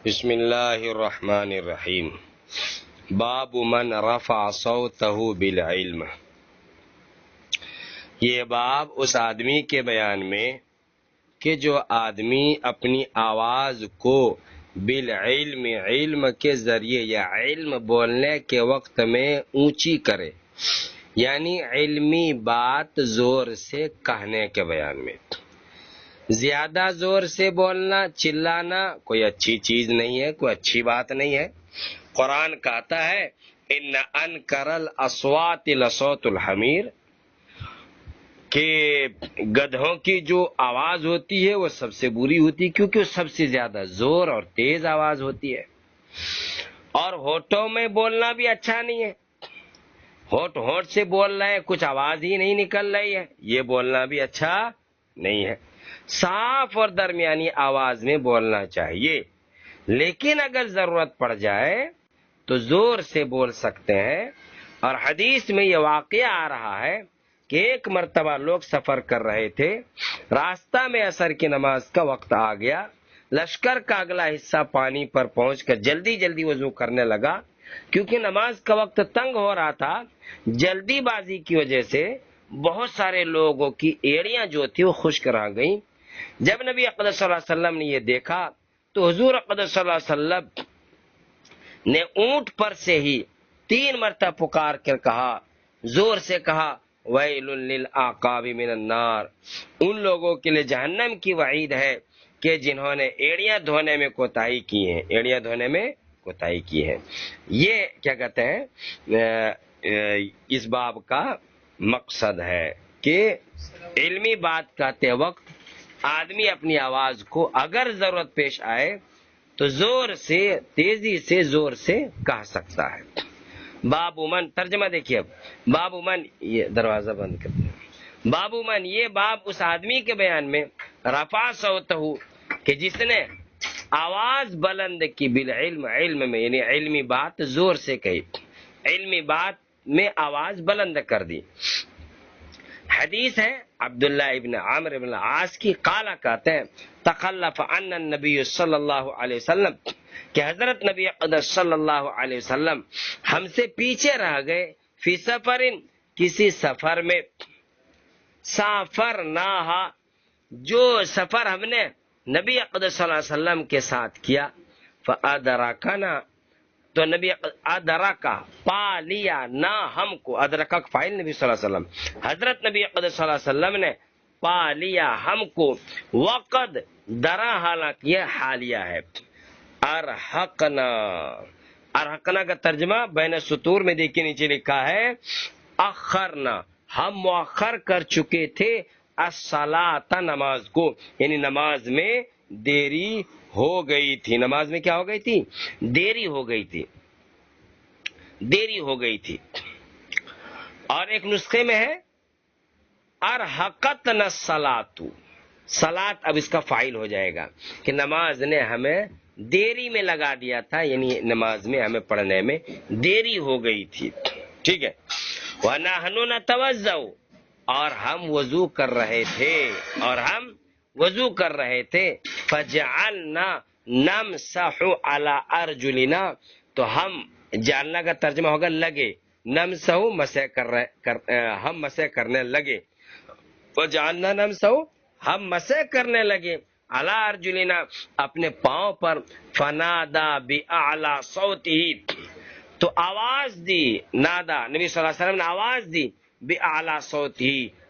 بسم اللہ الرحمن الرحیم۔ باب من رفع صوتہ بالعلم۔ یہ باب اس آدمی کے بیان میں کہ جو آدمی اپنی آواز کو بالعلم، علم کے ذریعے یا علم بولنے کے وقت میں اونچی کرے، یعنی علمی بات زور سے کہنے کے بیان میں۔ زیادہ زور سے بولنا، چلانا کوئی اچھی چیز نہیں ہے، کوئی اچھی بات نہیں ہے۔ قرآن کہتا ہے ان انکر الاصوات لصوت الحمیر، کہ گدھوں کی جو آواز ہوتی ہے وہ سب سے بری ہوتی ہے، کیونکہ وہ سب سے زیادہ زور اور تیز آواز ہوتی ہے۔ اور ہونٹوں میں بولنا بھی اچھا نہیں ہے، ہونٹ سے بول رہے ہیں، کچھ آواز ہی نہیں نکل رہی ہے، یہ بولنا بھی اچھا نہیں ہے۔ صاف اور درمیانی آواز میں بولنا چاہیے، لیکن اگر ضرورت پڑ جائے تو زور سے بول سکتے ہیں۔ اور حدیث میں یہ واقعہ آ رہا ہے کہ ایک مرتبہ لوگ سفر کر رہے تھے، راستہ میں عصر کی نماز کا وقت آ گیا، لشکر کا اگلا حصہ پانی پر پہنچ کر جلدی جلدی وضو کرنے لگا، کیونکہ نماز کا وقت تنگ ہو رہا تھا۔ جلدی بازی کی وجہ سے بہت سارے لوگوں کی ایڑیاں جو تھی وہ خشک رہ گئیں۔ جب نبی اقدس صلی اللہ علیہ وسلم نے یہ دیکھا تو حضور اقدس صلی اللہ علیہ وسلم نے اونٹ پر سے ہی 3 مرتبہ پکار کر کہا، زور سے کہا، ویل للعقاب من النار، ان لوگوں کے لیے جہنم کی وعید ہے کہ جنہوں نے ایڑیاں دھونے میں کوتاہی کی ہیں، ایڑیاں دھونے میں کوتاہی کی ہے۔ یہ کیا کہتے ہیں، اس باب کا مقصد ہے کہ علمی بات کہتے وقت آدمی اپنی آواز کو اگر ضرورت پیش آئے تو زور سے، تیزی سے، زور سے کہہ سکتا ہے۔ باب من، ترجمہ دیکھیے اب، باب من، یہ دروازہ بند کر دیں۔ باب من، یہ باب اس آدمی کے بیان میں رفع صوتہ، کہ جس نے آواز بلند کی بالعلم، علم میں یعنی علمی بات زور سے کہی، علمی بات میں آواز بلند کر دی۔ حدیث ہے عبداللہ ابن عمرو بن العاص کی، قالا کہتے ہیں تخلف عنا النبی صلی اللہ علیہ وسلم، کہ حضرت نبی اقدس صلی اللہ علیہ وسلم ہم سے پیچھے رہ گئے، فی سفر، کسی سفر میں، سافرناہا، جو سفر ہم نے نبی اقدس صلی اللہ علیہ وسلم کے ساتھ کیا، فادرکنا، تو نبی ادرکا، پا لیا، نہ ہم کو، ادرکا فاعل نبی صلی اللہ علیہ وسلم، حضرت نبی اقدس صلی اللہ علیہ وسلم نے پا لیا ہم کو، وقد درا، حالانکہ یہ حالیہ ہے، ارحقنا، ارحقنا کا ترجمہ بین سطور میں دیکھیے نیچے لکھا ہے اخرنا، ہم مؤخر کر چکے تھے، الصلاۃ، نماز کو، یعنی نماز میں دیری ہو گئی تھی، نماز میں کیا ہو گئی تھی؟ دیری ہو گئی تھی، دیری ہو گئی تھی۔ اور ایک نسخے میں ہے ارحقتنا الصلاۃ، صلاۃ اب اس کا فاعل ہو جائے گا کہ نماز نے ہمیں دیری میں لگا دیا تھا، یعنی نماز میں ہمیں پڑھنے میں دیری ہو گئی تھی، ٹھیک ہے۔ وَنَحْنُ نَتَوَضَّأُ، اور ہم وضو کر رہے تھے، اور ہم وضو کر رہے تھے، فَجَعَلْنَا نَمْسَحُ عَلَىٰ أَرْجُلِنَا، تو ہم، جعلنا کا ترجمہ ہوگا لگے، نمسح، ہم مسح کرنے لگے، فَجَعَلْنَا نَمْسَحُ، ہم مسح کرنے لگے، عَلَىٰ أَرْجُلِنَا، اپنے پاؤں پر، فَنَادَى بِأَعْلَىٰ صَوْتِهِ، تو آواز دی، نادا، نبی صلی اللہ علیہ وسلم نے آواز دی، بِأَعْلَىٰ صَوْتِهِ،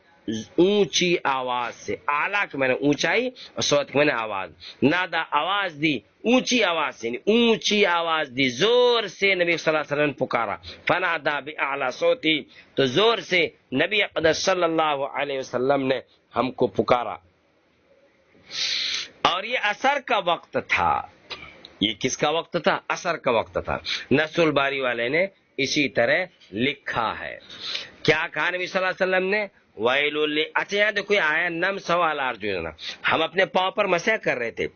اونچی آواز سے، اعلیٰ کے معنی اونچائی اور صوت کے معنی آواز، نادا، آواز دی، اونچی آواز سے، یعنی اونچی آواز دی، زور سے نبی صلی اللہ علیہ وسلم نے پکارا، فنادا بِأَعْلَىٰ صَوْتِهِ، تو زور سے نبی اقدس صلی اللہ علیہ وسلم نے ہم کو پکارا۔ اور یہ عصر کا وقت تھا، یہ کس کا وقت تھا؟ عصر کا وقت تھا۔ نصر الباری والے نے اسی طرح لکھا ہے۔ کیا کہا نبی صلی اللہ علیہ وسلم نے؟ وَيْلٌ اچھا یہاں دیکھو آیا نَمْسَحُ عَلَىٰ أَرْجُلِنَا، ہم اپنے پاؤں پر مسح کر رہے تھے،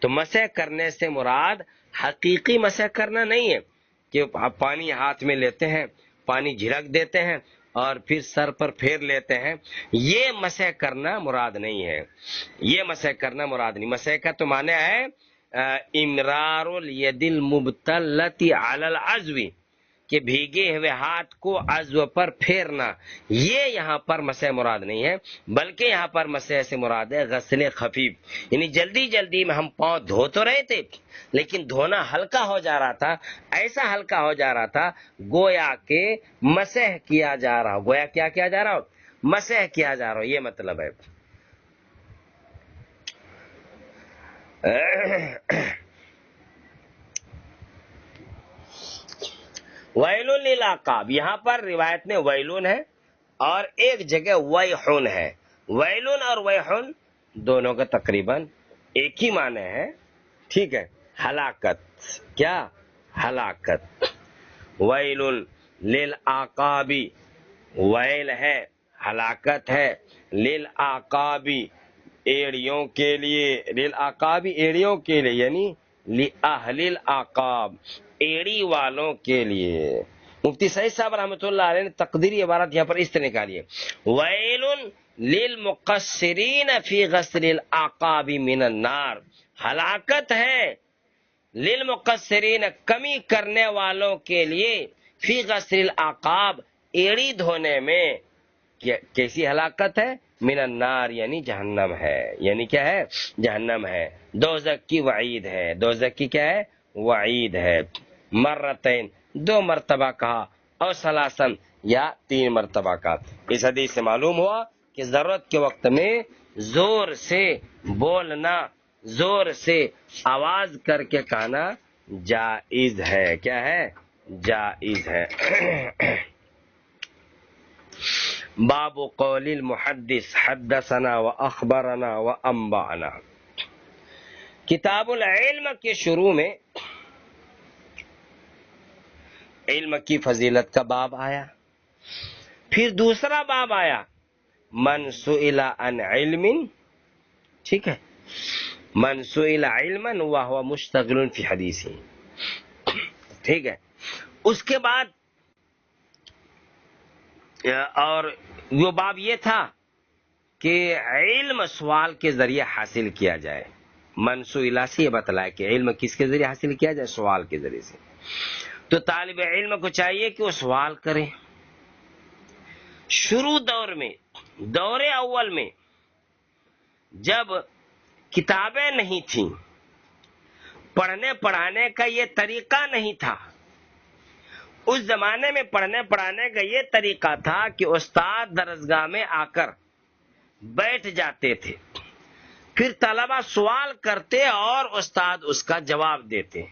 تو مسح کرنے سے مراد حقیقی مسح کرنا نہیں ہے کہ آپ پانی ہاتھ میں لیتے ہیں، پانی جھڑک دیتے ہیں اور پھر سر پر پھیر لیتے ہیں، یہ مسح کرنا مراد نہیں ہے، یہ مسح کرنا مراد نہیں۔ مسح کا تو معنی ہے امرار الید المبتلۃ علی العضو، کہ بھیگے ہوئے ہاتھ کو عضو پر پھیرنا، یہ یہاں پر مسح مراد نہیں ہے، بلکہ یہاں پر مسح سے مراد ہے غسل خفیف، یعنی جلدی جلدی میں ہم پاؤں دھو تو رہے تھے لیکن دھونا ہلکا ہو جا رہا تھا، ایسا ہلکا ہو جا رہا تھا گویا کہ مسح کیا جا رہا ہو، گویا کیا کیا جا رہا ہو، مسح کیا جا رہا ہو، یہ مطلب ہے۔ ویل للعقاب، یہاں پر روایت میں ویلون ہے اور ایک جگہ ویحن ہے۔ ویلون اور ویحن دونوں کا تقریباً ایک ہی معنی ہے، ٹھیک ہے، ہلاکت، کیا؟ ہلاکت۔ ویل للعقاب، ویل ہے، ہلاکت ہے، للعقاب ایڑیوں کے لیے، للعقاب ایڑیوں کے لیے، یعنی لأہل العقاب ایڑی والوں کے لیے۔ مفتی سعید صاحب رحمۃ اللہ علیہ نے تقدیری عبارت یہاں پر اس طرح نکالی ہے، ویل للمقصرین فی غسل العقاب من النار، ہلاکت ہے للمقصرین کمی کرنے والوں کے لیے، فی غسل العقاب ایڑی دھونے میں، کیسی ہلاکت ہے؟ من النار یعنی جہنم ہے، یعنی کیا ہے؟ جہنم ہے، دوزخ کی وعید ہے، دوزخ کی کیا ہے؟ وعید ہے۔ مرتين، 2 مرتبہ کہا، اور ثلاثاً یا 3 مرتبہ کہا۔ اس حدیث سے معلوم ہوا کہ ضرورت کے وقت میں زور سے بولنا، زور سے آواز کر کے کہنا جائز ہے، کیا ہے؟ جائز ہے۔ باب قول المحدث حدثنا واخبرنا وانبانا، کتاب العلم کے شروع میں علم کی فضیلت کا باب آیا، پھر دوسرا باب آیا من سئل عن علم، ٹھیک ہے، من سئل علما وهو مشتغل فی حدیث، ٹھیک ہے، اس کے بعد اور وہ باب یہ تھا کہ علم سوال کے ذریعے حاصل کیا جائے، منسوئلہ سے یہ بتلایا کہ علم کس کے ذریعے حاصل کیا جائے؟ سوال کے ذریعے سے۔ تو طالب علم کو چاہیے کہ وہ سوال کرے۔ شروع دور میں، دور اول میں جب کتابیں نہیں تھیں، پڑھنے پڑھانے کا یہ طریقہ نہیں تھا، اس زمانے میں پڑھنے پڑھانے کا یہ طریقہ تھا کہ استاد درسگاہ میں آ کر بیٹھ جاتے تھے، پھر طلبہ سوال کرتے اور استاد اس کا جواب دیتے۔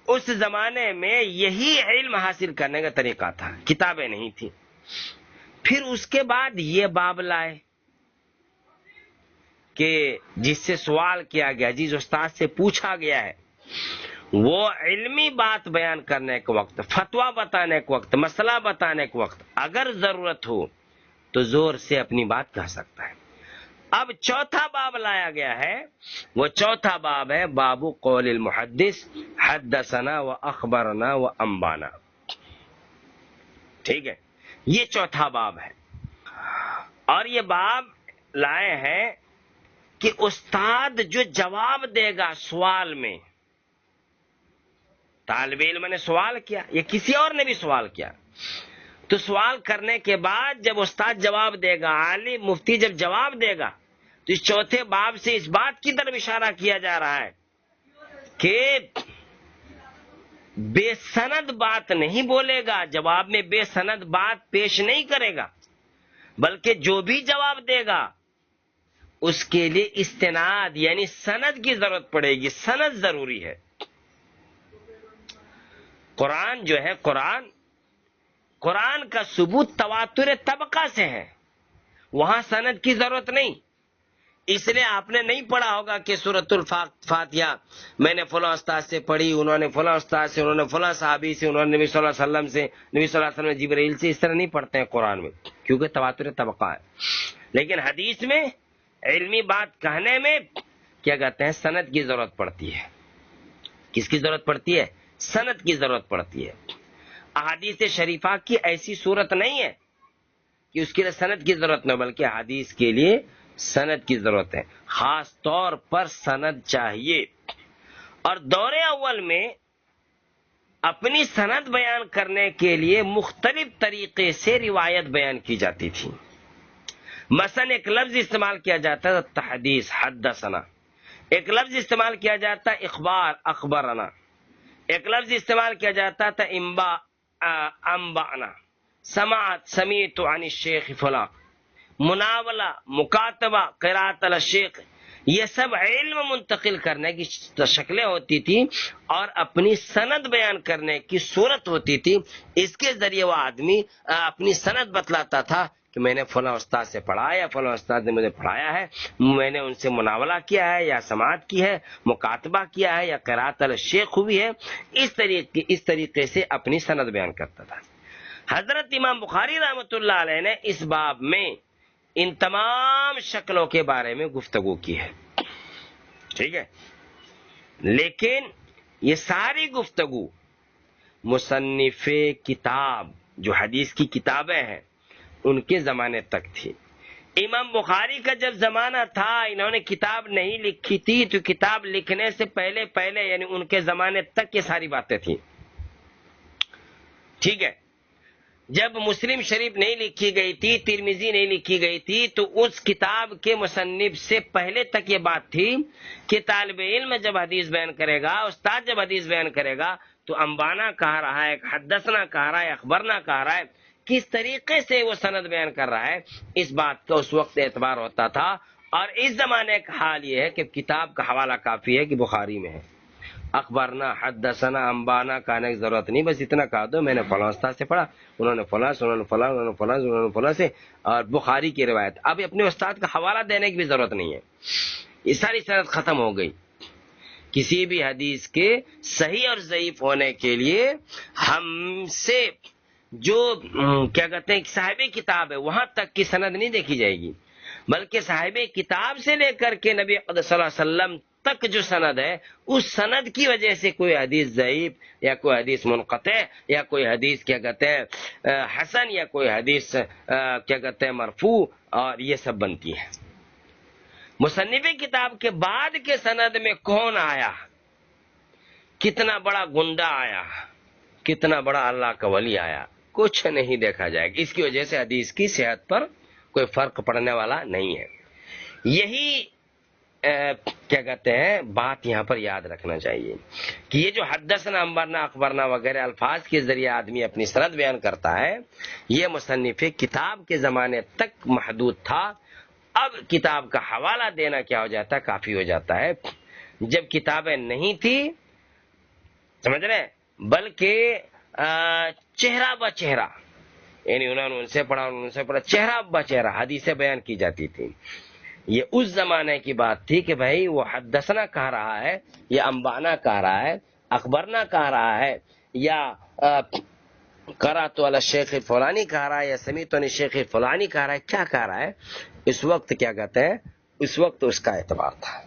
اس زمانے میں یہی علم حاصل کرنے کا طریقہ تھا، کتابیں نہیں تھیں۔ پھر اس کے بعد یہ باب لائے کہ جس سے سوال کیا گیا، جس استاد سے پوچھا گیا ہے، وہ علمی بات بیان کرنے کے وقت، فتویٰ بتانے کے وقت، مسئلہ بتانے کے وقت اگر ضرورت ہو تو زور سے اپنی بات کہہ سکتا ہے۔ اب چوتھا باب لایا گیا ہے، وہ چوتھا باب ہے باب قول المحدث حدثنا و اخبرنا و انبانا، ٹھیک ہے، یہ چوتھا باب ہے۔ اور یہ باب لائے ہیں کہ استاد جو جواب دے گا سوال میں، طالب علم نے سوال کیا یا کسی اور نے بھی سوال کیا، تو سوال کرنے کے بعد جب استاد جواب دے گا، عالم مفتی جب جواب دے گا، تو اس چوتھے باب سے اس بات کی طرف اشارہ کیا جا رہا ہے کہ بے سند بات نہیں بولے گا، جواب میں بے سند بات پیش نہیں کرے گا، بلکہ جو بھی جواب دے گا اس کے لیے استناد یعنی سند کی ضرورت پڑے گی، سند ضروری ہے۔ قرآن جو ہے، قرآن کا ثبوت تواتر طبقہ سے ہے، وہاں سند کی ضرورت نہیں۔ اس لیے آپ نے نہیں پڑھا ہوگا کہ سورۃ الفاتحہ میں نے فلاں استاد سے پڑھی، انہوں نے فلاں استاد سے، انہوں نے فلاں صحابی سے، انہوں نے نبی صلی اللہ علیہ وسلم سے، نبی صلی اللہ علیہ وسلم جبرائیل سے، اس طرح نہیں پڑھتے ہیں قرآن میں، کیونکہ تواتر طبقہ ہے۔ لیکن حدیث میں علمی بات کہنے میں کیا کہتے ہیں؟ سند کی ضرورت پڑتی ہے۔ کس کی ضرورت پڑتی ہے؟ سند کی ضرورت پڑتی ہے۔ احادیث شریفہ کی ایسی صورت نہیں ہے کہ اس کے لیے سند کی ضرورت نہ، بلکہ حدیث کے لیے سند کی ضرورت ہے، خاص طور پر سند چاہیے۔ اور دور اول میں اپنی سند بیان کرنے کے لیے مختلف طریقے سے روایت بیان کی جاتی تھی۔ مثلا ایک لفظ استعمال کیا جاتا ہے تحدیث، حدثنا، ایک لفظ استعمال کیا جاتا ہے اخبار، اخبرنا، ایک لفظ استعمال کیا جاتا تھا انبانا، سماعت، سمیت عن الشیخ فلاں، مناولہ، مکاتبہ، قراءت علی الشیخ، یہ سب علم منتقل کرنے کی شکلیں ہوتی تھی اور اپنی سند بیان کرنے کی صورت ہوتی تھی۔ اس کے ذریعے وہ آدمی اپنی سند بتلاتا تھا کہ میں نے فلاں استاد سے پڑھا ہے یا فلاں استاد نے مجھے پڑھایا ہے، میں نے ان سے مناولہ کیا ہے یا سماعت کی ہے، مکاتبہ کیا ہے یا قراءت علی الشیخ ہوئی ہے، اس طریقے سے اپنی سند بیان کرتا تھا۔ حضرت امام بخاری رحمۃ اللہ علیہ نے اس باب میں ان تمام شکلوں کے بارے میں گفتگو کی ہے، ٹھیک ہے، لیکن یہ ساری گفتگو مصنف کتاب جو حدیث کی کتابیں ہیں ان کے زمانے تک تھی۔ امام بخاری کا جب زمانہ تھا انہوں نے کتاب نہیں لکھی تھی، تو کتاب لکھنے سے پہلے یعنی ان کے زمانے تک یہ ساری باتیں تھیں، ٹھیک ہے۔ جب مسلم شریف نہیں لکھی گئی تھی، ترمذی نہیں لکھی گئی تھی، تو اس کتاب کے مصنف سے پہلے تک یہ بات تھی کہ طالب علم جب حدیث بیان کرے گا، استاد جب حدیث بیان کرے گا تو انبانا کہہ رہا ہے، حدثنا کہہ رہا ہے، اخبرنا کہہ رہا ہے، کس طریقے سے وہ سند بیان کر رہا ہے، اس بات کا اس وقت اعتبار ہوتا تھا۔ اور اس زمانے کا حال یہ ہے کہ کتاب کا حوالہ کافی ہے کہ بخاری میں ہے، اخبرنا، حدثنا، انبانا کہنے کی ضرورت نہیں، بس اتنا کہہ دو میں نے فلاں استاد سے پڑھا، انہوں نے فلاں سے، انہوں نے فلاں، انہوں نے فلاں سے، انہوں نے فلاں سے، اور بخاری کی روایت۔ اب اپنے استاد کا حوالہ دینے کی بھی ضرورت نہیں ہے، یہ ساری سند ختم ہو گئی۔ کسی بھی حدیث کے صحیح اور ضعیف ہونے کے لیے ہم سے جو کیا کہتے ہیں صاحب کتاب ہے وہاں تک کی سند نہیں دیکھی جائے گی، بلکہ صاحب کتاب سے لے کر کے نبی صلی اللہ علیہ وسلم تک جو سند ہے اس سند کی وجہ سے کوئی حدیث ضعیف یا کوئی حدیث منقطع یا کوئی حدیث کیا کہتے ہیں حسن یا کوئی حدیث کیا کہتے ہیں مرفوع، اور یہ سب بنتی ہے۔ مصنف کتاب کے بعد کے سند میں کون آیا، کتنا بڑا گنڈا آیا، کتنا بڑا اللہ کا ولی آیا، کچھ نہیں دیکھا جائے گا۔ اس کی وجہ سے حدیث کی صحت پر کوئی فرق پڑنے والا نہیں ہے۔ یہی کیا کہتے ہیں بات یہاں پر یاد رکھنا چاہیے کہ یہ جو حدثنا، انبانا، اخبرنا وغیرہ الفاظ کے ذریعے آدمی اپنی سند بیان کرتا ہے، یہ مصنف کتاب کے زمانے تک محدود تھا۔ اب کتاب کا حوالہ دینا کیا ہو جاتا ہے، کافی ہو جاتا ہے۔ جب کتابیں نہیں تھی، سمجھ رہے، بلکہ چہرہ بہ چہرہ، یعنی انہوں نے ان سے پڑھا، انہوں نے ان سے پڑھا، چہرہ بہ چہرہ حدیثیں بیان کی جاتی تھی۔ یہ اس زمانے کی بات تھی کہ بھائی وہ حدثنا کہہ رہا ہے یا انبانا کہہ رہا ہے، اخبرنا کہہ رہا ہے، یا قرأت علی الشیخ فلانی کہہ رہا ہے، یا سمیت عن الشیخ فلانی کہہ رہا ہے، کیا کہہ رہا ہے، اس وقت کیا کہتے ہیں، اس وقت اس کا اعتبار تھا،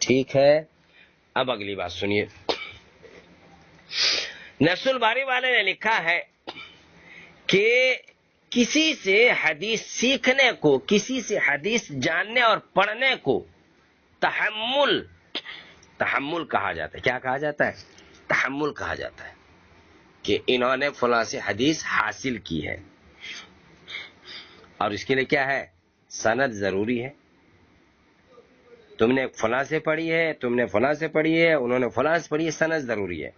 ٹھیک ہے۔ اب اگلی بات سنیے، نصر الباری والے نے لکھا ہے کہ کسی سے حدیث سیکھنے کو، کسی سے حدیث جاننے اور پڑھنے کو تحمل کہا جاتا ہے۔ کیا کہا جاتا ہے؟ تحمل کہا جاتا ہے، کہ انہوں نے فلاں سے حدیث حاصل کی ہے، اور اس کے لیے کیا ہے، سند ضروری ہے۔ تم نے فلاں سے پڑھی ہے، تم نے فلاں سے پڑھی ہے، انہوں نے فلاں سے پڑھی ہے، سند ضروری ہے۔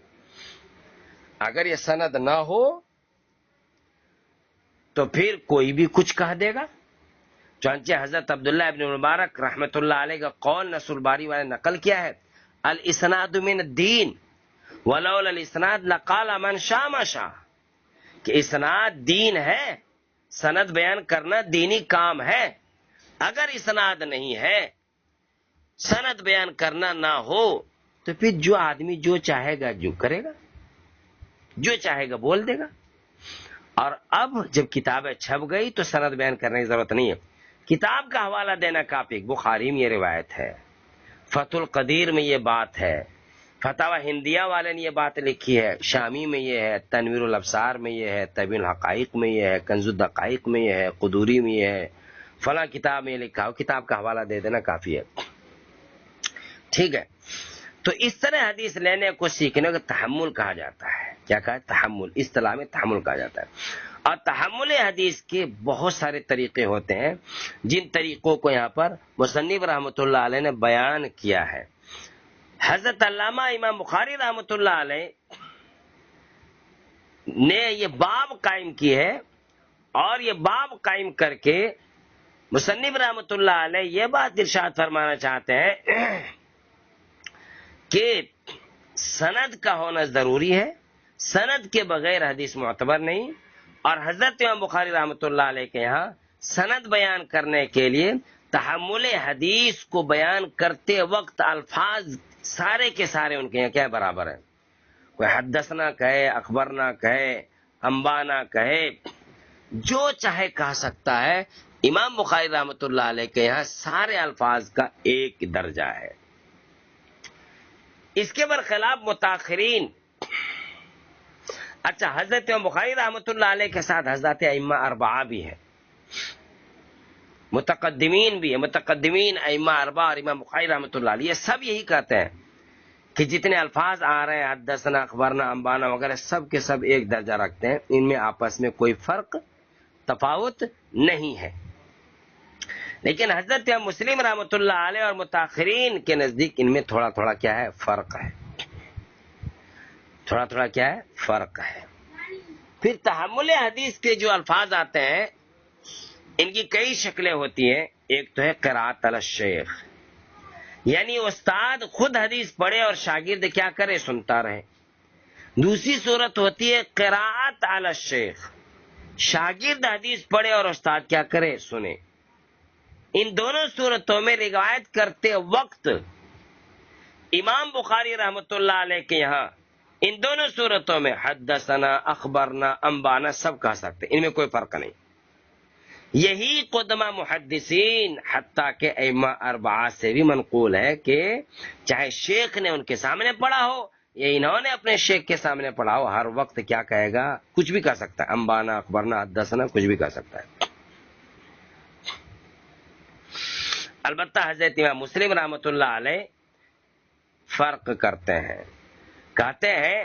اگر یہ سند نہ ہو تو پھر کوئی بھی کچھ کہہ دے گا۔ چنانچہ حضرت عبداللہ ابن مبارک رحمۃ اللہ علیہ کا قول نصر الباری والے نقل کیا ہے، الاسناد من الدین ولولا الاسناد لقال من شاء ما شاء، کہ اسناد دین ہے، سند بیان کرنا دینی کام ہے، اگر اسناد نہیں ہے، سند بیان کرنا نہ ہو، تو پھر جو آدمی جو چاہے گا جو کرے گا، جو چاہے گا بول دے گا۔ اور اب جب کتابیں چھپ گئی تو سند بیان کرنے کی ضرورت نہیں ہے، کتاب کا حوالہ دینا کافی۔ بخاری میں یہ روایت ہے، فتح القدیر میں یہ بات ہے، فتاوی ہندیہ والے نے یہ بات لکھی ہے، شامی میں یہ ہے، تنویر الابصار میں یہ ہے، طبیع الحقائق میں یہ ہے، کنز الدقائق میں یہ ہے، قدوری میں یہ ہے، فلاں کتاب میں لکھا ہو، کتاب کا حوالہ دے دینا کافی ہے. ٹھیک ہے. تو اس طرح حدیث لینے کو سیکھنے کو تحمل کہا جاتا ہے. کیا کہا ہے؟ تحمل. اصطلاح میں تحمل کہا جاتا ہے. اور تحمل حدیث کے بہت سارے طریقے ہوتے ہیں، جن طریقوں کو یہاں پر مصنف رحمۃ اللہ علیہ نے بیان کیا ہے. حضرت علامہ امام بخاری رحمۃ اللہ علیہ نے یہ باب قائم کی ہے، اور یہ باب قائم کر کے مصنف رحمۃ اللہ علیہ یہ بات ارشاد فرمانا چاہتے ہیں کہ سند کا ہونا ضروری ہے، سند کے بغیر حدیث معتبر نہیں. اور حضرت امام بخاری رحمۃ اللہ علیہ کے یہاں سند بیان کرنے کے لیے تحمل حدیث کو بیان کرتے وقت الفاظ سارے کے سارے ان کے یہاں کیا برابر ہیں. کوئی حدثنا کہے، اخبرنا کہے، انبانا کہے، جو چاہے کہہ سکتا ہے. امام بخاری رحمۃ اللہ علیہ کے یہاں سارے الفاظ کا ایک درجہ ہے. اس کے برخلاف متاخرین، اچھا حضرت امام بخاری رحمۃ اللہ علیہ کے ساتھ حضرت ائمہ اربعہ بھی ہے، متقدمین بھی ہے. متقدمین ائمہ اربعہ اور امام بخاری رحمۃ اللہ علیہ یہ سب یہی کہتے ہیں کہ جتنے الفاظ آ رہے ہیں حدثنا، اخبرنا، انبانا وغیرہ سب کے سب ایک درجہ رکھتے ہیں، ان میں آپس میں کوئی فرق تفاوت نہیں ہے. لیکن حضرت امام مسلم رحمۃ اللہ علیہ اور متاخرین کے نزدیک ان میں تھوڑا تھوڑا کیا ہے؟ فرق ہے. تھوڑا تھوڑا کیا ہے؟ فرق ہے. پھر تحمل حدیث کے جو الفاظ آتے ہیں ان کی کئی شکلیں ہوتی ہیں. ایک تو ہے قراءت علی الشیخ، یعنی استاد خود حدیث پڑھے اور شاگرد کیا کرے؟ سنتا رہے. دوسری صورت ہوتی ہے قراءت علی الشیخ، شاگرد حدیث پڑھے اور استاد کیا کرے؟ سنے. ان دونوں صورتوں میں روایت کرتے وقت امام بخاری رحمۃ اللہ علیہ کے یہاں ان دونوں صورتوں میں حدثنا، اخبرنا، انبانا سب کہہ سکتے، ان میں کوئی فرق نہیں. یہی قدمہ محدثین حتیٰ کہ ائمہ اربعہ سے بھی منقول ہے کہ چاہے شیخ نے ان کے سامنے پڑھا ہو یا انہوں نے اپنے شیخ کے سامنے پڑھا ہو، ہر وقت کیا کہے گا؟ کچھ بھی کہہ سکتا ہے. انبانا، اخبرنا، حدثنا کچھ بھی کہہ سکتا ہے. البتہ حضرت امام مسلم رحمۃ اللہ علیہ فرق کرتے ہیں. کہتے ہیں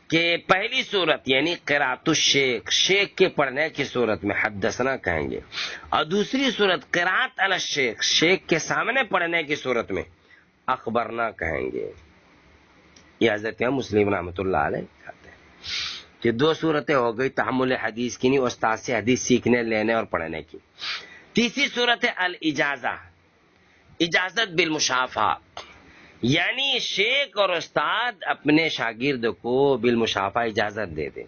کہ پہلی صورت یعنی قراءت الشیخ، شیخ کے پڑھنے کی صورت میں حدثنا کہیں گے، اور دوسری صورت قراءت علی الشیخ، شیخ کے سامنے پڑھنے کی صورت میں اخبرنا کہیں گے. یہ حضرت امام مسلم رحمۃ اللہ علیہ کہتے ہیں کہ دو صورتیں ہو گئی تحمل حدیث کی، نہیں استاد سے حدیث سیکھنے، لینے اور پڑھنے کی. تیسری صورت ہے الاجازہ، اجازت بالمشافہہ، یعنی شیخ اور استاد اپنے شاگرد کو بالمشافہہ اجازت دے دے.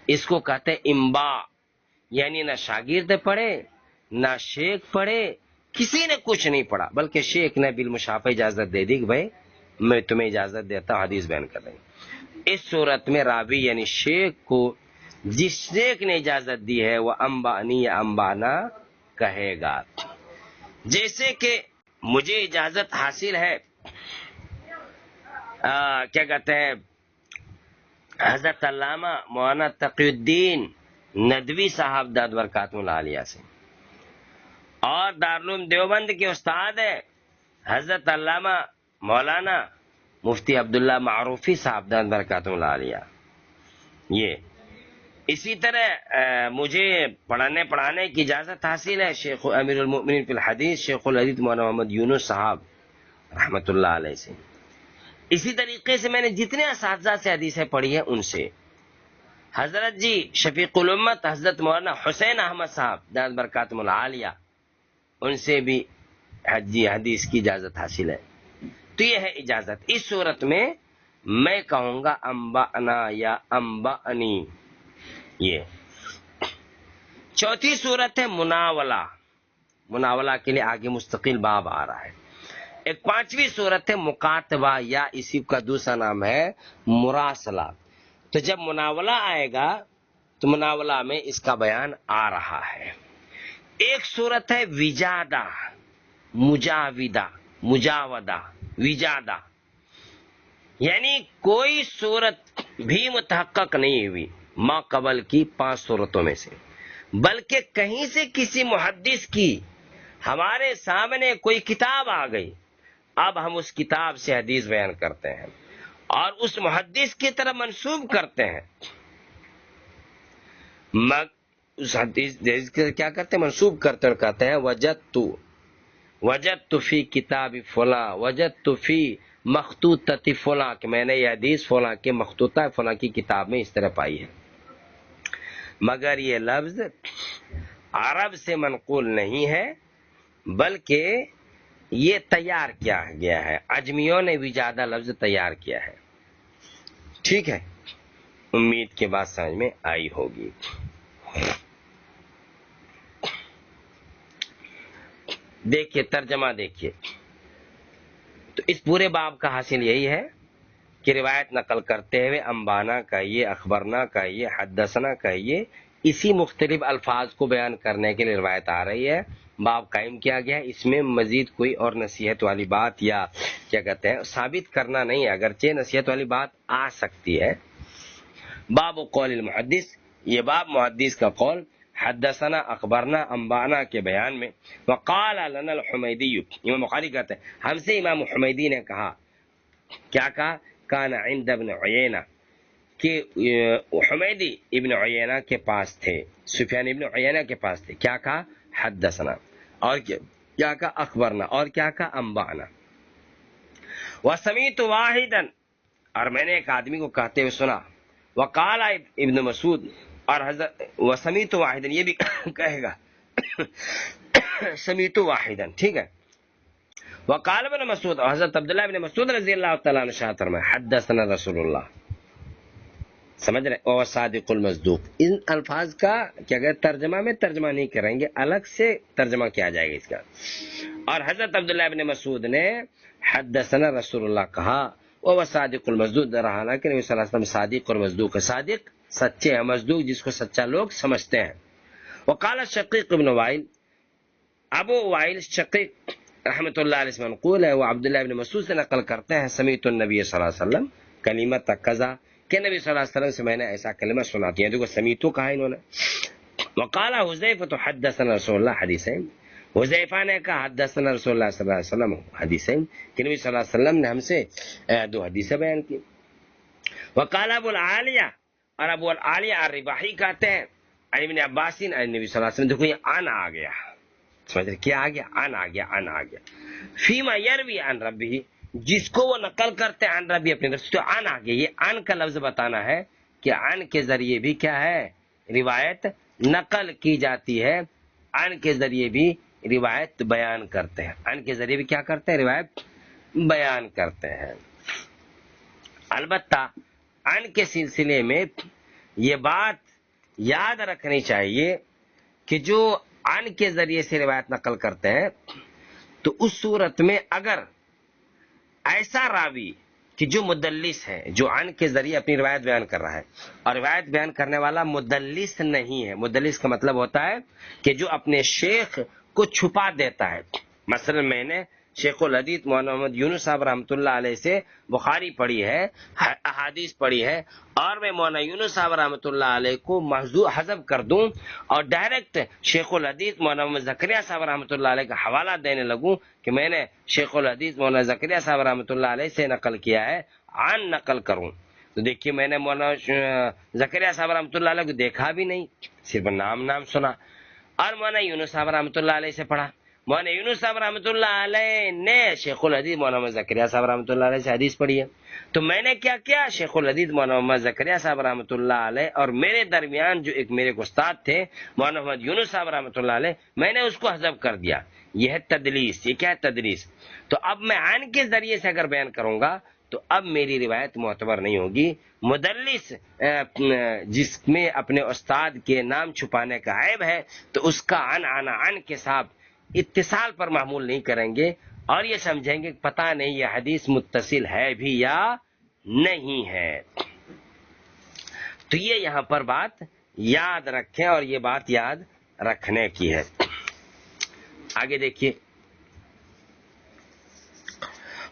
اس کو کہتے ہیں امبا، یعنی نہ شاگرد پڑھے نہ شیخ پڑھے، کسی نے کچھ نہیں پڑھا، بلکہ شیخ نے بالمشافہہ اجازت دے دی کہ بھائی میں تمہیں اجازت دیتا ہوں حدیث بیان کر دیں. اس صورت میں راوی یعنی شیخ کو جس شیخ نے اجازت دی ہے وہ انبانی یا انبانا کہے گا. جیسے کہ مجھے اجازت حاصل ہے، کیا کہتے ہیں، حضرت علامہ مولانا تقی الدین ندوی صاحب داد برکاتہ اللہ علیہ سے، اور دارالعلوم دیوبند کے استاد ہیں حضرت علامہ مولانا مفتی عبداللہ معروفی صاحب داد برکاتہ اللہ علیہ. یہ اسی طرح مجھے پڑھانے کی اجازت حاصل ہے شیخ امیر المؤمنین فی الحدیث شیخ الحدیث مولانا محمد یونس صاحب رحمۃ اللہ علیہ سے. اسی طریقے سے میں نے جتنے اساتذہ سے حدیثیں پڑھی ہیں ان سے، حضرت جی شفیق الامت حضرت مولانا حسین احمد صاحب داد برکاتہ العالیہ، ان سے بھی حدیث کی اجازت حاصل ہے. تو یہ ہے اجازت. اس صورت میں میں کہوں گا انبانا یا انبانی. یہ چوتھی صورت ہے مناولہ، مناولہ کے لیے آگے مستقل باب آ رہا ہے. ایک پانچویں صورت ہے مکاتبہ، یا اسی کا دوسرا نام ہے مراسلہ. تو جب مناولہ آئے گا تو مناولہ میں اس کا بیان آ رہا ہے. ایک صورت ہے وجادہ، مجاودہ، مجاودہ، وجادہ، یعنی کوئی صورت بھی متحقق نہیں ہوئی ما قبل کی 5 صورتوں میں سے، بلکہ کہیں سے کسی محدث کی ہمارے سامنے کوئی کتاب آ گئی، اب ہم اس کتاب سے حدیث بیان کرتے ہیں اور اس محدث کی طرف منسوب کرتے ہیں۔ اس حدیث کیا کرتے ہیں؟ منسوب کرتے اور کہتے ہیں وجدت فی کتاب فلاں، وجدت فی مخطوطۃ فلاں، کہ میں نے یہ حدیث فلاں کے مخطوطہ فلاں کی کتاب میں اس طرح پائی ہے، مگر یہ لفظ عرب سے منقول نہیں ہے، بلکہ یہ تیار کیا گیا ہے، عجمیوں نے بھی زیادہ لفظ تیار کیا ہے۔ ٹھیک ہے، امید کے بات سمجھ میں آئی ہوگی۔ دیکھیے ترجمہ دیکھیے، تو اس پورے باب کا حاصل یہی ہے کہ روایت نقل کرتے ہوئے انبانا کہیے، اخبرنا کہیے، حدثنا کہیے، اسی مختلف الفاظ کو بیان کرنے کے لیے روایت آ رہی ہے، باب قائم کیا گیا ہے۔ اس میں مزید کوئی اور نصیحت والی بات یا کیا کہتے ہیں ثابت کرنا نہیں ہے، اگرچہ نصیحت والی بات آ سکتی ہے۔ باب قول المحدث، یہ باب محدث کا قول حدثنا اخبرنا انبانا کے بیان میں۔ وقال لنا الحمیدی، امام بخاری کہتے ہیں ہم سے امام حمیدی نے کہا، کیا کہا؟ کان عند ابن عیینہ، کہ حمیدی ابن عیینہ کے پاس تھے، سفیان ابن عیینہ کے پاس تھے، کیا کہا؟ حدثنا، اور کیا کہا؟ اخبرنا، اور کیا کہا؟ انبانا۔ وسمیت واحدا، اور میں نے ایک آدمی کو کہتے ہوئے سنا، وقال ابن مسعود، اور حضرت وسمیت واحدا یہ بھی کہے گا سمیت واحدا، ٹھیک ہے۔ وقال ابن مسعود، اور حضرت عبداللہ ابن مسعود رضی اللہ تعالیٰ عنہ ارشاد فرمائے حدثنا رسول اللہ، سمجھ رہے؟ اور صادق المصدوق، ان الفاظ کا کیا کہ ترجمہ میں ترجمہ نہیں کریں گے، الگ سے ترجمہ کیا جائے گا اس کا۔ اور حضرت عبداللہ ابن مسعود نے حدثنا رسول اللہ کہا، وہ صادق المصدوق، رہا کہ نبی صلی اللہ علیہ وسلم صادق اور مصدوق ہے، صادق سچے ہیں، مصدوق جس کو سچا لوگ سمجھتے ہیں۔ وقال شقیق ابن وائل، ابو وائل شقیق رحمۃ اللہ علیہ سے منقول ہے، وہ عبداللہ ابن مسعود سے نقل کرتے ہیں، سمیت النبی صلی اللہ علیہ وسلم کلمۃ قضا، کہ نبی صلی اللہ علیہ وسلم سے میں نے ایسا کلمہ سنا دیا، دیکھو سمیتو کہا انہوں نے۔ وقال حذیفہ حدثنا رسول اللہ حدیثین، حذیفہ نے کہا حدثنا رسول اللہ صلی اللہ علیہ وسلم حدیثین، کہ نبی صلی اللہ علیہ وسلم نے ہم سے دو حدیثیں بیان کی۔ وقال ابو العالیہ، اور ابو العالیہ الرباحی کہتے ہیں عن ابن عباس عن نبی صلی اللہ علیہ وسلم، دیکھو یہ عن آ گیا، سمجھ رہے کیا آ گیا؟ عن آ گیا، عن آ گیا۔ فیما یروی عن ربہ، جس کو وہ نقل کرتے عن ربی اپنے رب سے، تو عن آ گیا۔ یہ عن کا لفظ بتانا ہے کہ عن کے ذریعے بھی کیا ہے؟ روایت نقل کی جاتی ہے، عن کے ذریعے بھی روایت بیان کرتے ہیں، عن کے ذریعے بھی کیا کرتے ہیں؟ روایت بیان کرتے ہیں۔ البتہ عن کے سلسلے میں یہ بات یاد رکھنی چاہیے کہ جو عن کے ذریعے سے روایت نقل کرتے ہیں، تو اس صورت میں اگر ایسا راوی کہ جو مدلس ہے، جو عن کے ذریعے اپنی روایت بیان کر رہا ہے، اور روایت بیان کرنے والا مدلس نہیں ہے، مدلس کا مطلب ہوتا ہے کہ جو اپنے شیخ کو چھپا دیتا ہے۔ مثلا میں نے شیخ الحدیث مولانا محمد یونس صاحب رحمۃ اللہ علیہ سے بخاری پڑھی ہے، احادیث پڑھی ہے، اور میں مولانا یونس صاحب رحمۃ اللہ علیہ کو حذف کر دوں اور ڈائریکٹ شیخ الحدیث مولانا محمد زکریا صاحب رحمۃ اللہ علیہ کا حوالہ دینے لگوں کہ میں نے شیخ الحدیث مولانا زکریا صاحب رحمۃ اللہ علیہ سے نقل کیا ہے، عن نقل کروں، تو دیکھیے میں نے مولانا زکریا صاحب رحمۃ اللہ علیہ کو دیکھا بھی نہیں، صرف نام سنا، اور مولانا یونس صاحب رحمۃ اللہ علیہ سے پڑھا، مولانا یونس صاحب رحمۃ اللہ علیہ نے شیخ الحدیث مولانا زکریا صاحب رحمۃ اللہ علیہ سے حدیث پڑھی ہے، تو میں نے کیا شیخ الحدیث مولانا زکریا صاحب رحمۃ اللہ علیہ اور میرے درمیان جو ایک میرے استاد تھے مولانا محمد یونس صاحب رحمۃ اللہ علیہ، میں نے اس کو حذف کر دیا۔ یہ ہے تدلیس۔ یہ کیا ہے؟ تدلیس۔ تو اب میں عن کے ذریعے سے اگر بیان کروں گا تو اب میری روایت معتبر نہیں ہوگی۔ مدلس جس میں اپنے استاد کے نام چھپانے کا عیب ہے، تو اس کا عن کے ساتھ اتصال پر معمول نہیں کریں گے، اور یہ سمجھیں گے پتہ نہیں یہ حدیث متصل ہے بھی یا نہیں ہے۔ تو یہ یہاں پر بات یاد رکھیں، اور یہ بات یاد رکھنے کی ہے۔ آگے دیکھیے،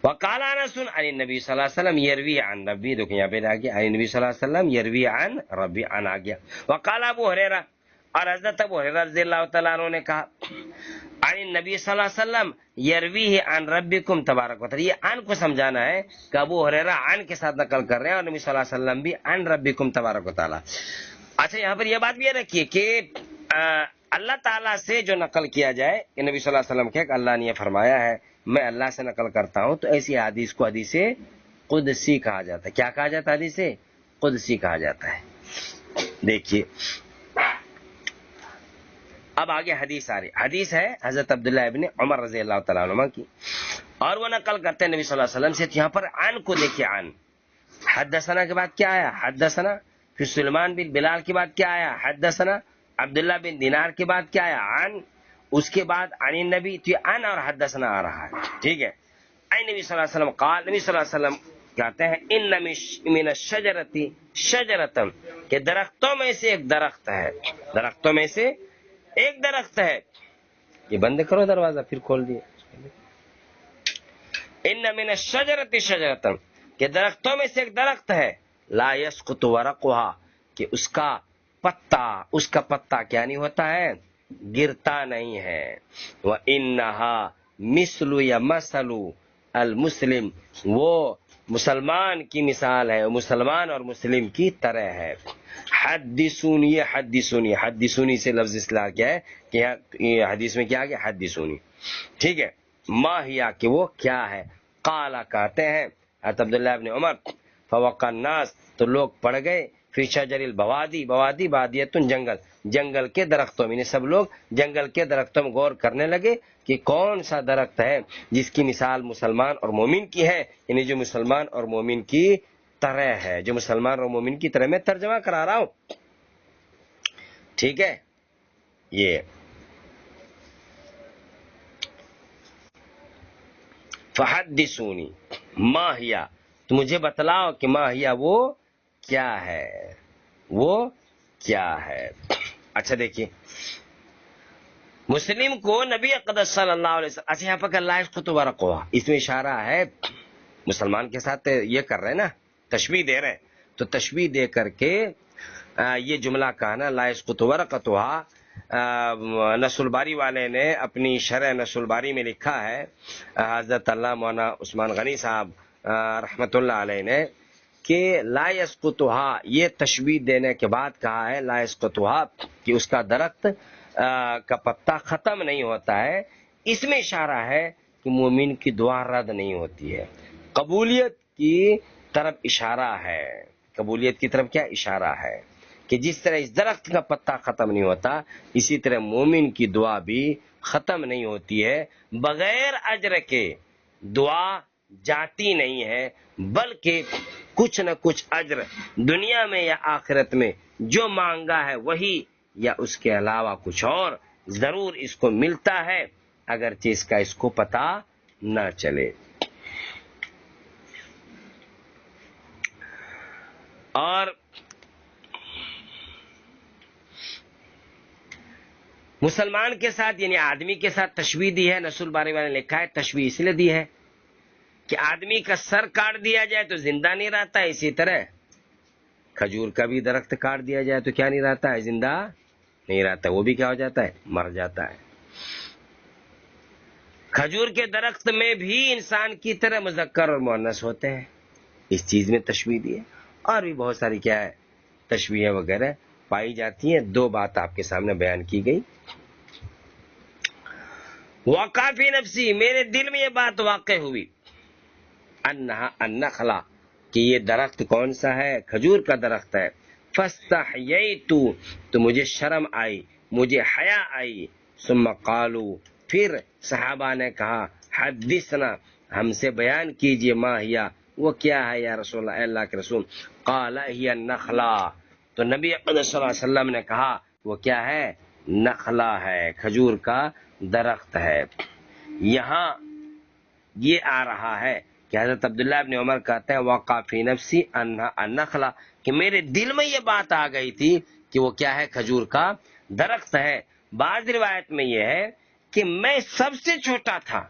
وقال انس عن النبی صلی اللہ علیہ وسلم یروی عن ربی، دیکھیں یہاں پہ آ گیا عن النبی صلی اللہ علیہ وسلم یروی عن ربی، عن آ گیا۔ وقال ابو ہریرہ، اور حضرت ابو ہریرہ رضی اللہ تعالیٰ عنہ نے کہا عن نبی صلی اللہ علیہ وسلم یرویہ عن ربکم تبارک و تعالی، یہ عن کو سمجھانا ہے کہ ابو ہریرہ عن کے ساتھ نقل کر رہے ہیں اور نبی صلی اللہ علیہ وسلم بھی عن ربکم تبارک و تعالی۔ اچھا یہاں پر یہ بات بھی رکھیے کہ اللہ تعالیٰ سے جو نقل کیا جائے کہ نبی صلی اللہ علیہ وسلم کہ اللہ نے یہ فرمایا ہے، میں اللہ سے نقل کرتا ہوں، تو ایسی حدیث کو حدیث قدسی کہا جاتا ہے۔ کیا کہا جاتا ہے؟ حدیث قدسی کہا جاتا ہے۔ دیکھیے اب آگے حدیث آ رہی، حدیث ہے حضرت عبداللہ ابن عمر رضی اللہ تعالیٰ عنہ کی، اور وہ نقل کرتے ہیں نبی صلی اللہ علیہ وسلم سے۔ یہاں پر عن کو دیکھیے، عن حدثنا کے بعد کیا آیا؟ حدثنا۔ پھر سلیمان بن بلال کے بعد کیا آیا؟ حدثنا۔ عبداللہ بن دینار کے بعد کیا آیا؟ عن۔ اس کے بعد عن النبی، تو یہ عن اور حدثنا آ رہا ہے، ٹھیک ہے۔ عن نبی صلی اللہ علیہ وسلم قال، نبی صلی اللہ علیہ وسلم کہتے ہیں ان من الشجرۃ شجرۃ، کہ درختوں میں سے ایک درخت ہے، درختوں میں سے ایک درخت ہے۔ یہ بند کرو دروازہ، پھر کھول دیے۔ ان من الشجرۃ شجرۃ، کہ درختوں میں سے ایک درخت ہے، لا یسقط ورقها، کہ اس کا پتا کیا نہیں ہوتا ہے؟ گرتا نہیں ہے۔ وانها مثل یا مثل المسلم، وہ مسلمان کی مثال ہے، مسلمان اور مسلم کی طرح ہے۔ حدثونی، حدثونی سے لفظ اصلاح کیا ہے کہ یہ حدیث میں کیا گیا؟ حدثونی، ٹھیک ہے۔ ما ہیا، کہ وہ کیا ہے؟ قالا، کہتے ہیں حضرت عبداللہ ابن عمر، فوقع الناس، تو لوگ پڑ گئے، فی شجر البوادی، بوادی بادیتن، جنگل کے درختوں میں، سب لوگ جنگل کے درختوں میں غور کرنے لگے کہ کون سا درخت ہے جس کی مثال مسلمان اور مومن کی ہے، یعنی جو مسلمان اور مومن کی طرح ہے، جو مسلمان اور مومن کی طرح، میں ترجمہ کرا رہا ہوں، ٹھیک ہے۔ یہ فحدثونی ما ہیا، تو مجھے بتلاؤ کہ ما ہیا وہ کیا ہے، وہ کیا ہے۔ اچھا دیکھیے، مسلم کو نبی اقدس صلی اللہ علیہ وسلم، اچھا یہاں پر اللہ اس کو تو ورقوا، اس میں اشارہ ہے مسلمان کے ساتھ یہ کر رہے ہیں نا، تشبیہ دے رہے ہیں، تو تشبیہ دے کر کے یہ جملہ کہنا لا یسقط ورقتها، نصر الباری والے نے اپنی شرح نصر الباری میں لکھا ہے، حضرت اللہ مولانا عثمان غنی صاحب رحمت اللہ علیہ نے، کہ لا یسقطها، یہ تشبیہ دینے کے بعد کہا ہے لا یسقطها، کہ اس کا درخت کا پتا ختم نہیں ہوتا ہے، اس میں اشارہ ہے کہ مومن کی دعا رد نہیں ہوتی ہے، قبولیت کی طرف اشارہ ہے، قبولیت کی طرف کیا اشارہ ہے، کہ جس طرح اس درخت کا پتا ختم نہیں ہوتا، اسی طرح مومن کی دعا بھی ختم نہیں ہوتی ہے، بغیر اجر کے دعا جاتی نہیں ہے، بلکہ کچھ نہ کچھ اجر دنیا میں یا آخرت میں جو مانگا ہے وہی یا اس کے علاوہ کچھ اور ضرور اس کو ملتا ہے، اگرچہ اس کا اس کو پتہ نہ چلے۔ اور مسلمان کے ساتھ یعنی آدمی کے ساتھ تشبیہ دی ہے، نصر الباری والے نے لکھا ہے تشبیہ اس لیے دی ہے کہ آدمی کا سر کاٹ دیا جائے تو زندہ نہیں رہتا ہے، اسی طرح کھجور کا بھی درخت کاٹ دیا جائے تو کیا نہیں رہتا ہے؟ زندہ نہیں رہتا، وہ بھی کیا ہو جاتا ہے؟ مر جاتا ہے۔ کھجور کے درخت میں بھی انسان کی طرح مذکر اور مؤنث ہوتے ہیں، اس چیز میں تشبیہ دی ہے، اور بھی بہت ساری کیا ہے تشبیہ وغیرہ پائی جاتی ہیں۔ دو بات آپ کے سامنے بیان کی گئی۔ وقع فی نفسی، میرے دل میں یہ بات واقع ہوئی، انہا النخلا، کہ یہ درخت کون سا ہے؟ کھجور کا درخت ہے۔ فاستحییت، تو مجھے شرم آئی، مجھے حیا آئی۔ ثم قالوا، پھر صحابہ نے کہا حدثنا، ہم سے بیان کیجئے، ما ہیا، وہ کیا ہے یا رسول اللہ، اے اللہ کے رسول؟ قال ہی النخلا، تو نبی اقدس صلی اللہ علیہ وسلم نے کہا وہ کیا ہے؟ نخلا ہے، کھجور کا درخت ہے۔ یہاں یہ آ رہا ہے کہ حضرت عبداللہ ابن عمر کہتے ہیں وقع فی نفسی انہا النخلا، کہ میرے دل میں یہ بات آ گئی تھی کہ وہ کیا ہے؟ کھجور کا درخت ہے۔ بعض روایت میں یہ ہے کہ میں سب سے چھوٹا تھا،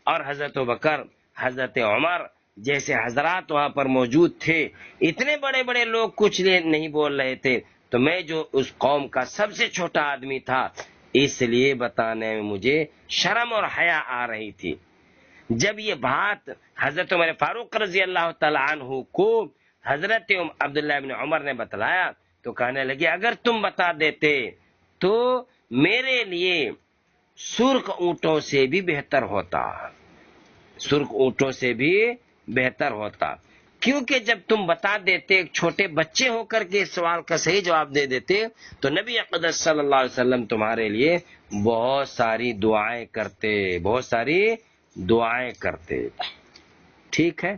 اور حضرت ابوبکر، حضرت عمر جیسے حضرات وہاں پر موجود تھے، اتنے بڑے بڑے لوگ کچھ نہیں بول رہے تھے، تو میں جو اس قوم کا سب سے چھوٹا آدمی تھا، اس لیے بتانے میں مجھے شرم اور حیا آ رہی تھی۔ جب یہ بات حضرت عمر فاروق رضی اللہ تعالی عنہ کو حضرت عبداللہ ابن عمر نے بتلایا تو کہنے لگے اگر تم بتا دیتے تو میرے لیے سرخ اونٹوں سے بھی بہتر ہوتا، سرخ اونٹوں سے بھی بہتر ہوتا، کیونکہ جب تم بتا دیتے ایک چھوٹے بچے ہو کر کے اس سوال کا صحیح جواب دے دیتے تو نبی اقدس صلی اللہ علیہ وسلم تمہارے لیے بہت ساری دعائیں کرتے، بہت ساری دعائیں کرتے۔ ٹھیک ہے،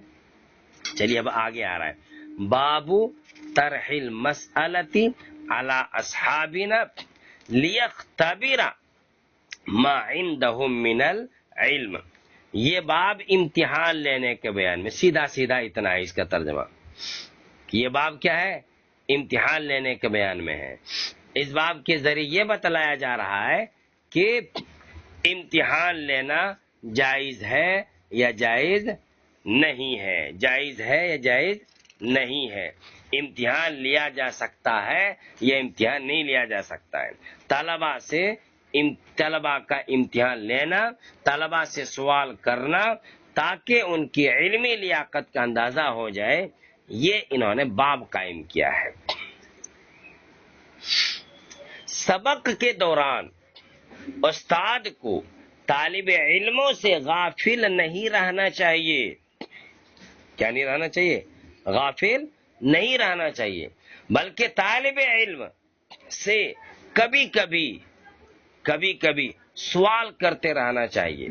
چلیے اب آگے آ رہا ہے، بابو طرح المسئلتی علی اصحابنا لیختبر ما عندهم من العلم۔ یہ باب امتحان لینے کے بیان میں، سیدھا سیدھا اتنا ہے اس کا ترجمہ۔ یہ باب کیا ہے؟ امتحان لینے کے بیان میں ہے۔ اس باب کے ذریعے یہ بتلایا جا رہا ہے کہ امتحان لینا جائز ہے یا جائز نہیں ہے، جائز ہے یا جائز نہیں ہے، امتحان لیا جا سکتا ہے یا امتحان نہیں لیا جا سکتا ہے۔ طلباء کا امتحان لینا، طلباء سے سوال کرنا تاکہ ان کی علمی لیاقت کا اندازہ ہو جائے، یہ انہوں نے باب قائم کیا ہے۔ سبق کے دوران استاد کو طالب علموں سے غافل نہیں رہنا چاہیے۔ کیا نہیں رہنا چاہیے؟ غافل نہیں رہنا چاہیے، بلکہ طالب علم سے کبھی کبھی سوال کرتے رہنا چاہیے،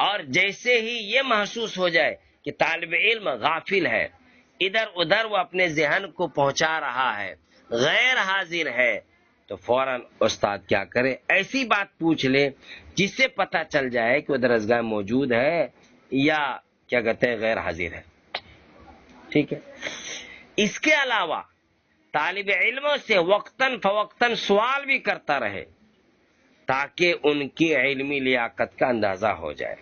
اور جیسے ہی یہ محسوس ہو جائے کہ طالب علم غافل ہے، ادھر ادھر وہ اپنے ذہن کو پہنچا رہا ہے، غیر حاضر ہے، تو فوراً استاد کیا کرے؟ ایسی بات پوچھ لے جس سے پتہ چل جائے کہ وہ درسگاہ موجود ہے یا کیا کہتے ہیں غیر حاضر ہے۔ ٹھیک ہے، اس کے علاوہ طالب علموں سے وقتاً فوقتاً سوال بھی کرتا رہے تاکہ ان کی علمی لیاقت کا اندازہ ہو جائے۔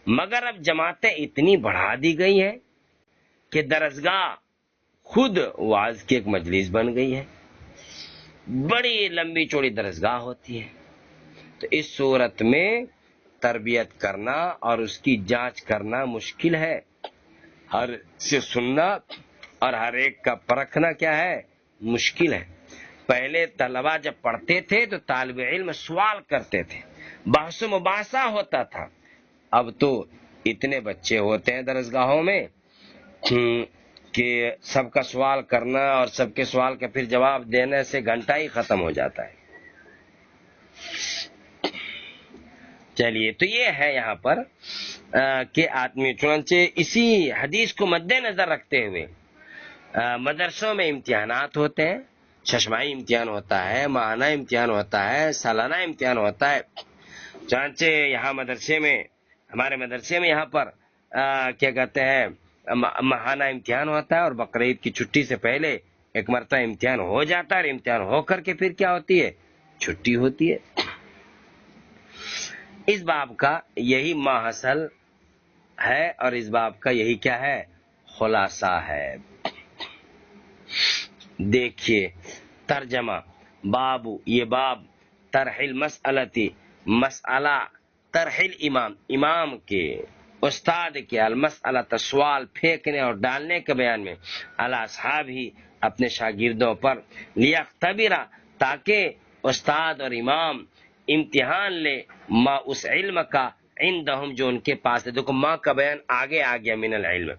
مگر اب جماعتیں اتنی بڑھا دی گئی ہیں کہ درسگاہ خود وعظ کی ایک مجلس بن گئی ہے، بڑی لمبی چوڑی درسگاہ ہوتی ہے، تو اس صورت میں تربیت کرنا اور اس کی جانچ کرنا مشکل ہے۔ ہر سے سننا اور ہر ایک کا پرکھنا کیا ہے؟ مشکل ہے۔ پہلے طلباء جب پڑھتے تھے تو طالب علم سوال کرتے تھے، بحث و مباحثہ ہوتا تھا۔ اب تو اتنے بچے ہوتے ہیں درسگاہوں میں کہ سب کا سوال کرنا اور سب کے سوال کا پھر جواب دینے سے گھنٹہ ہی ختم ہو جاتا ہے۔ چلیے، تو یہ ہے یہاں پر کہ آدمی چنانچہ اسی حدیث کو مد نظر رکھتے ہوئے مدرسوں میں امتحانات ہوتے ہیں، چشمائی امتحان ہوتا ہے، ماہانہ امتحان ہوتا ہے، سالانہ امتحان ہوتا ہے۔ چنانچہ یہاں مدرسے میں، ہمارے مدرسے میں یہاں پر کیا کہتے ہیں ماہانہ امتحان ہوتا ہے، اور بقرعید کی چھٹی سے پہلے ایک مرتبہ امتحان ہو جاتا ہے، اور امتحان ہو کر کے پھر کیا ہوتی ہے؟ چھٹی ہوتی ہے۔ اس باب کا یہی ماحصل ہے، اور اس باب کا یہی کیا ہے؟ خلاصہ ہے۔ دیکھیے ترجمہ، بابو، یہ باب طرح المسئلتی، مسئلہ، طرح الامام، امام کے، استاد کے، المسئلہ سوال پھینکنے اور ڈالنے کے بیان میں، علی اصحاب ہی، اپنے شاگردوں پر، لیختبرا، تاکہ استاد اور امام امتحان لے، ما اس علم کا، عندہم جو ان کے پاس ہے۔ دیکھو ما کا بیان آگے آ گیا، من العلم،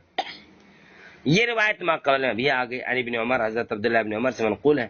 یہ روایت ما قبل میں بھی آ گئی، عن ابن عمر، حضرت عبداللہ ابن عمر سے منقول ہے